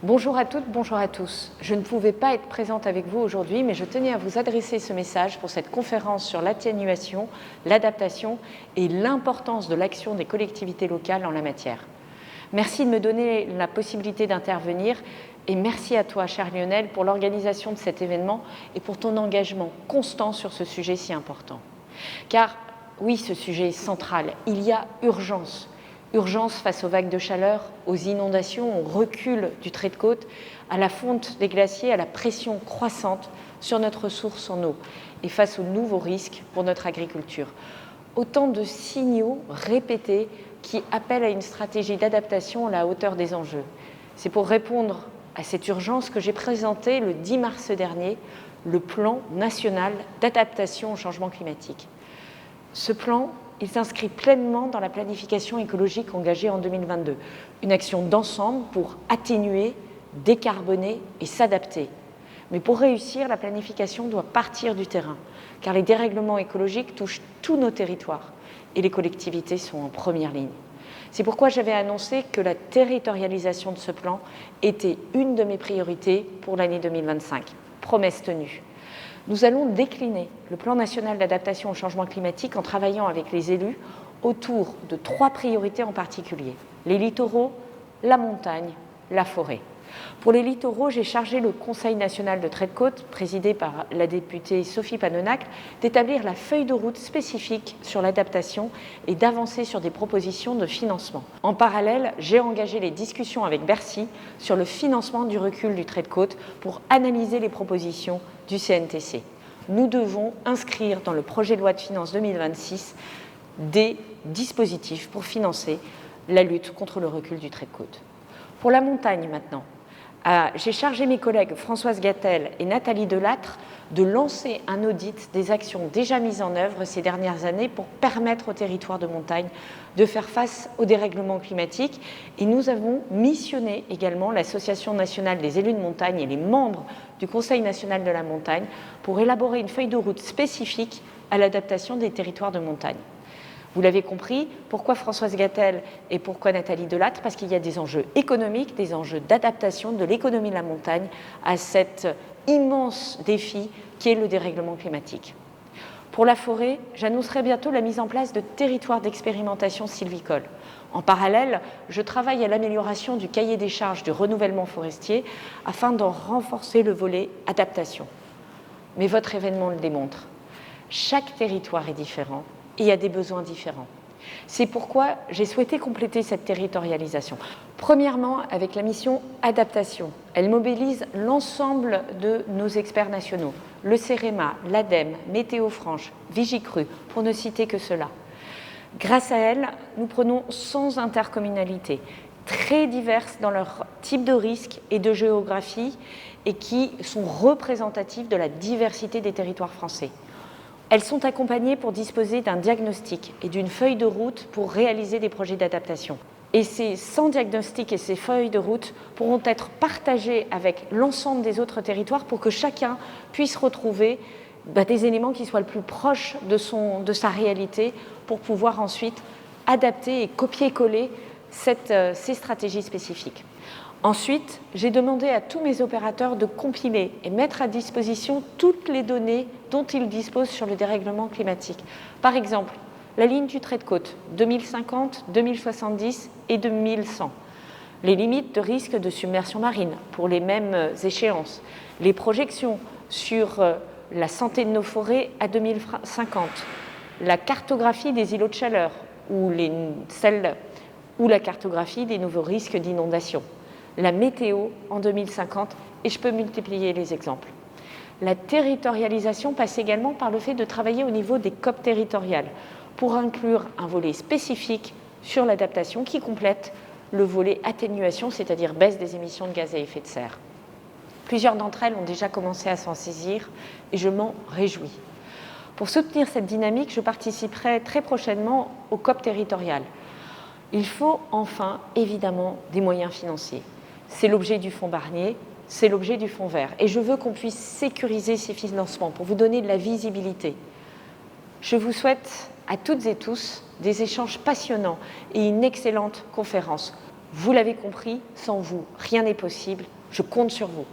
Bonjour à toutes, bonjour à tous. Je ne pouvais pas être présente avec vous aujourd'hui, mais je tenais à vous adresser ce message pour cette conférence sur l'atténuation, l'adaptation et l'importance de l'action des collectivités locales en la matière. Merci de me donner la possibilité d'intervenir et merci à toi, cher Lionel, pour l'organisation de cet événement et pour ton engagement constant sur ce sujet si important. Car oui, ce sujet est central, il y a urgence. Urgence face aux vagues de chaleur, aux inondations, au recul du trait de côte, à la fonte des glaciers, à la pression croissante sur notre ressource en eau et face aux nouveaux risques pour notre agriculture. Autant de signaux répétés qui appellent à une stratégie d'adaptation à la hauteur des enjeux. C'est pour répondre à cette urgence que j'ai présenté le 10 mars dernier le plan national d'adaptation au changement climatique. Ce plan, il s'inscrit pleinement dans la planification écologique engagée en 2022, une action d'ensemble pour atténuer, décarboner et s'adapter. Mais pour réussir, la planification doit partir du terrain, car les dérèglements écologiques touchent tous nos territoires et les collectivités sont en première ligne. C'est pourquoi j'avais annoncé que la territorialisation de ce plan était une de mes priorités pour l'année 2025. Promesse tenue. Nous allons décliner le plan national d'adaptation au changement climatique en travaillant avec les élus autour de 3 priorités en particulier. Les littoraux, la montagne, la forêt. Pour les littoraux, j'ai chargé le Conseil national de trait de côte, présidé par la députée Sophie Panonacle, d'établir la feuille de route spécifique sur l'adaptation et d'avancer sur des propositions de financement. En parallèle, j'ai engagé les discussions avec Bercy sur le financement du recul du trait de côte pour analyser les propositions du CNTC. Nous devons inscrire dans le projet de loi de finances 2026 des dispositifs pour financer la lutte contre le recul du trait de côte. Pour la montagne maintenant, j'ai chargé mes collègues Françoise Gatel et Nathalie Delattre de lancer un audit des actions déjà mises en œuvre ces dernières années pour permettre aux territoires de montagne de faire face au dérèglement climatique. Et nous avons missionné également l'Association nationale des élus de montagne et les membres du Conseil national de la montagne pour élaborer une feuille de route spécifique à l'adaptation des territoires de montagne. Vous l'avez compris, pourquoi Françoise Gatel et pourquoi Nathalie Delattre? Parce qu'il y a des enjeux économiques, des enjeux d'adaptation de l'économie de la montagne à cet immense défi qui est le dérèglement climatique. Pour la forêt, j'annoncerai bientôt la mise en place de territoires d'expérimentation sylvicole. En parallèle, je travaille à l'amélioration du cahier des charges du renouvellement forestier afin d'en renforcer le volet adaptation. Mais votre événement le démontre. Chaque territoire est différent et a des besoins différents. C'est pourquoi j'ai souhaité compléter cette territorialisation. Premièrement, avec la mission adaptation. Elle mobilise l'ensemble de nos experts nationaux, le CEREMA, l'ADEME, Météo France, Vigicru, pour ne citer que cela. Grâce à elle, nous prenons 100 intercommunalités, très diverses dans leur type de risque et de géographie, et qui sont représentatives de la diversité des territoires français. Elles sont accompagnées pour disposer d'un diagnostic et d'une feuille de route pour réaliser des projets d'adaptation. Et ces 100 diagnostics et ces feuilles de route pourront être partagés avec l'ensemble des autres territoires pour que chacun puisse retrouver des éléments qui soient le plus proches de sa réalité pour pouvoir ensuite adapter et copier-coller ces stratégies spécifiques. Ensuite, j'ai demandé à tous mes opérateurs de compiler et mettre à disposition toutes les données dont ils disposent sur le dérèglement climatique. Par exemple, la ligne du trait de côte 2050, 2070 et 2100. Les limites de risque de submersion marine pour les mêmes échéances. Les projections sur la santé de nos forêts à 2050. La cartographie des îlots de chaleur ou la cartographie des nouveaux risques d'inondation. La météo en 2050, et je peux multiplier les exemples. La territorialisation passe également par le fait de travailler au niveau des COP territoriales pour inclure un volet spécifique sur l'adaptation qui complète le volet atténuation, c'est-à-dire baisse des émissions de gaz à effet de serre. Plusieurs d'entre elles ont déjà commencé à s'en saisir et je m'en réjouis. Pour soutenir cette dynamique, je participerai très prochainement aux COP territoriales. Il faut enfin, évidemment, des moyens financiers. C'est l'objet du fonds Barnier, c'est l'objet du fonds vert. Et je veux qu'on puisse sécuriser ces financements pour vous donner de la visibilité. Je vous souhaite à toutes et tous des échanges passionnants et une excellente conférence. Vous l'avez compris, sans vous, rien n'est possible. Je compte sur vous.